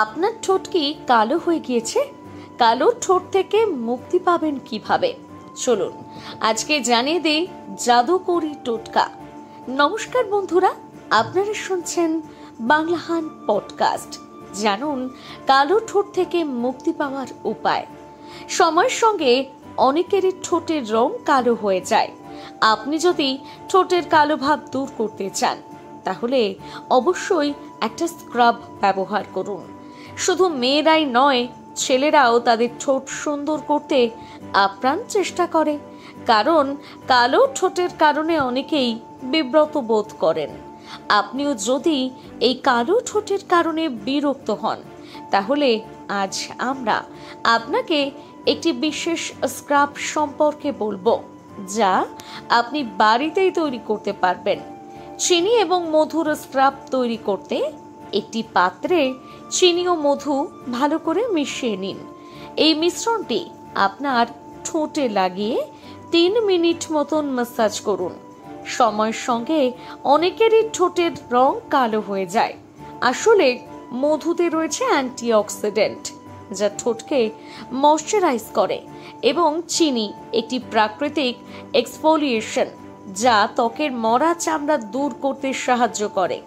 আপনার ঠোঁট কি কালো হয়ে গিয়েছে? কালো ঠোঁট থেকে মুক্তি পাবেন কিভাবে? চলুন আজকে জানিয়ে দেই জাদুকরি টোটকা। নমস্কার বন্ধুরা, আপনারা শুনছেন বাংলাহান পডকাস্ট। জানুন কালো ঠোঁট থেকে মুক্তি পাওয়ার উপায়। সময়ের সঙ্গে অনেকেরই ঠোঁটের রং কালো হয়ে যায়। আপনি যদি ঠোঁটের কালো ভাব দূর করতে চান তাহলে অবশ্যই একটা স্ক্রাব ব্যবহার করুন। শুধু মেয়েরাই নয়, ছেলেরাও তাদের ঠোঁট সুন্দর করতে আপ্রাণ চেষ্টা করে, কারণ কালো ঠোঁটের কারণে অনেকেই বিব্রত বোধ করেন। আপনিও যদি এই কালো ঠোঁটের কারণে বিরক্ত হন তাহলে আজ আমরা আপনাকে একটি বিশেষ স্ক্রাব সম্পর্কে বলবো, যা আপনি বাড়িতেই তৈরি করতে পারবেন। চিনি এবং মধুর স্ক্রাব তৈরি করতে একটি পাত্রে চিনি ও মধু ভালো করে মিশিয়ে নিন। এই মিশ্রণটি আপনার ঠোঁটে লাগিয়ে 3 মিনিট মতন ম্যাসাজ করুন। সময়ের সঙ্গে অনেকেরই ঠোঁটের রং কালো হয়ে যায়। আসলে মধুতে রয়েছে অ্যান্টিঅক্সিডেন্ট, যা ঠোঁটকে ময়শ্চারাইজ করে, এবং চিনি একটি প্রাকৃতিক এক্সফোলিয়েশন, যা ত্বকের মরা চামড়া দূর করতে সাহায্য করে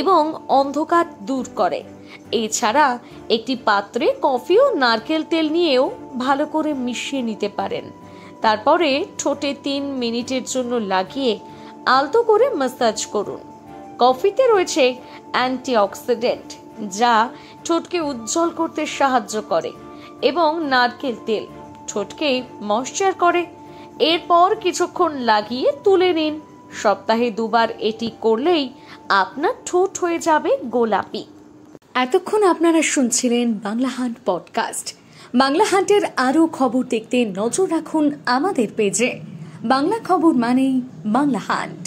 এবং অন্ধকার দূর করে। এছাড়া একটি পাত্রে কফি ও নারকেল তেল নিয়েও ভালো করে মিশিয়ে নিতে পারেন। তারপরে ঠোঁটে 3 মিনিটের জন্য লাগিয়ে আলতো করে ম্যাসাজ করুন। কফিতে রয়েছে অ্যান্টিঅক্সিডেন্ট, যা ঠোঁটকে উজ্জ্বল করতে সাহায্য করে, এবং নারকেল তেল ঠোঁটকে ময়শ্চার করে। এরপর কিছুক্ষণ লাগিয়ে তুলে নিন। সপ্তাহে 2 বার এটি করলেই আপনার ঠোঁট হয়ে যাবে গোলাপি। এতক্ষণ আপনারা শুনছিলেন বাংলাহান্ট পডকাস্ট। বাংলাহান্টের আরও খবর দেখতে নজর রাখুন আমাদের পেজে। বাংলা খবর মানেই বাংলাহান্ট।